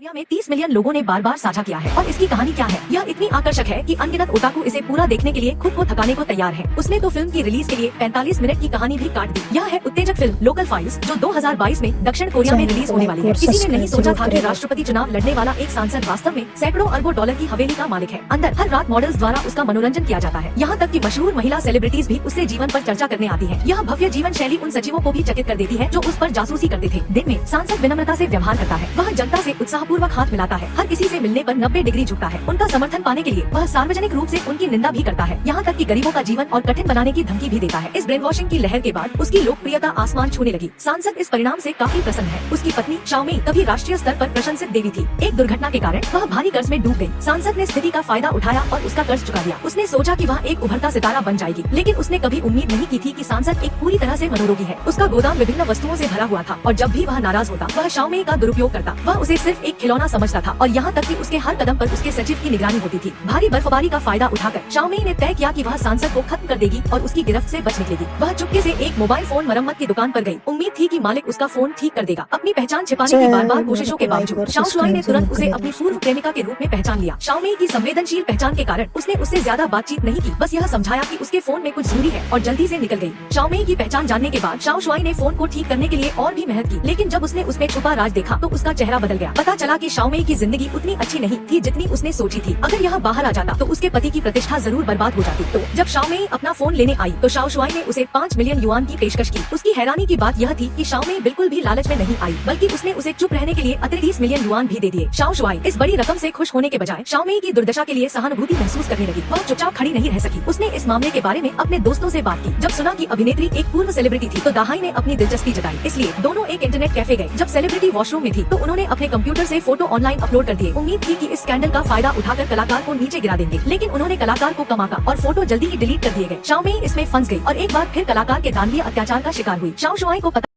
दुनिया में 30 मिलियन लोगों ने बार बार साझा किया है और इसकी कहानी क्या है? यह इतनी आकर्षक है कि अनगिनत ओटाकू इसे पूरा देखने के लिए खुद को थकाने को तैयार है। उसने तो फिल्म की रिलीज के लिए 45 मिनट की कहानी भी काट दी। यह है उत्तेजक फिल्म लोकल फाइल्स, जो 2022 में दक्षिण कोरिया में रिलीज होने वाली है। किसी ने नहीं सोचा था कि राष्ट्रपति चुनाव लड़ने वाला एक सांसद वास्तव में सैकड़ों अरबों डॉलर की हवेली का मालिक है। अंदर हर रात मॉडल्स द्वारा उसका मनोरंजन किया जाता है। यहाँ तक कि मशहूर महिला सेलिब्रिटीज भी उससे जीवन पर चर्चा करने आती है। यह भव्य जीवन शैली उन सचिवों को भी चकित कर देती है जो उस पर जासूसी करते थे। दिन में सांसद विनम्रता से व्यवहार करता है, वह जनता से उत्साहपूर्वक हाथ मिलाता है, हर किसी से मिलने पर 90 डिग्री झुकता है। उनका समर्थन पाने के लिए वह सार्वजनिक रूप से उनकी निंदा भी करता है, यहाँ तक कि गरीबों का जीवन और कठिन बनाने की धमकी भी देता है। इस ब्रेन वॉशिंग की लहर के बाद उसकी लोकप्रियता आसमान छूने लगी। सांसद इस परिणाम से काफी प्रसन्न है। उसकी पत्नी शाओमी कभी राष्ट्रीय स्तर पर प्रशंसित देवी थी। एक दुर्घटना के कारण वह भारी कर्ज में डूब गई। सांसद ने स्थिति का फायदा उठाया और उसका कर्ज चुका दिया। उसने सोचा कि वह एक उभरता सितारा बन जाएगी, लेकिन उसने कभी उम्मीद नहीं की थी कि सांसद एक पूरी तरह से मनोरोगी है। उसका गोदाम विभिन्न वस्तुओं से भरा हुआ था और जब भी वह नाराज होता वह शाओमी का दुरुपयोग करता। वह उसे सिर्फ एक खिलौना समझता था और यहाँ तक कि उसके हर कदम पर उसके सचिव की निगरानी होती थी। भारी बर्फबारी का फायदा उठाकर शाओमी ने तय किया कि वह सांसद को खत्म कर देगी और उसकी गिरफ्त से बच निकलेगी। वह चुपके से एक मोबाइल फोन मरम्मत की दुकान पर गई। उम्मीद थी कि मालिक उसका फोन ठीक कर देगा। अपनी पहचान छिपाने की बार-बार कोशिशों के बावजूद शाओ शुआई ने तुरंत उसे अपनी पूर्व प्रेमिका के रूप में पहचान लिया। शाओमी की संवेदनशील पहचान के कारण उसने उससे ज्यादा बातचीत नहीं की, बस यह समझाया कि उसके फोन में कुछ जरूरी है और जल्दी से निकल गई। शाओमी की पहचान जानने के बाद शाओ शुआई ने फोन को ठीक करने के लिए और भी मेहनत की, लेकिन जब उसने उसमें छुपा राज देखा तो उसका चेहरा बदल गया। पता चला कि शाओमी की जिंदगी उतनी अच्छी नहीं थी जितनी उसने सोची थी। अगर यह बाहर आ जाता तो उसके पति की प्रतिष्ठा जरूर बर्बाद हो जाती। तो जब शाओमी अपना फोन लेने आई तो शाओ शुआई ने उसे 5 मिलियन युआन की पेशकश की। उसकी हैरानी की बात यह थी कि शाओमी बिल्कुल भी लालच में नहीं आई, बल्कि उसने उसे चुप रहने के लिए अतिरिक्त 30 मिलियन युआन भी दे दिए। शाओ शुआई इस बड़ी रकम से खुश होने के बजाय शाओमी की दुर्दशा के लिए सहानुभूति महसूस करने लगी। वह चुपचाप खड़ी नहीं रह सकी। उसने इस मामले के बारे में अपने दोस्तों से बात की। जब सुना कि अभिनेत्री एक पूर्व सेलिब्रिटी थी तो दाहाई ने अपनी दिलचस्पी जताई। इसलिए दोनों एक इंटरनेट कैफे गए। जब सेलिब्रिटी वॉशरूम में थी तो उन्होंने अपने कंप्यूटर से फोटो ऑनलाइन अपलोड कर दिए। उम्मीद थी कि इस स्कैंडल का फायदा उठाकर कलाकार को नीचे गिरा देंगे, लेकिन उन्होंने कलाकार को कम आंका और फोटो जल्दी ही डिलीट कर दिए गए। शाओमी इसमें फंस गई और एक बार फिर कलाकार के दानवीय अत्याचार का शिकार हुई। शाओ शुआई को पता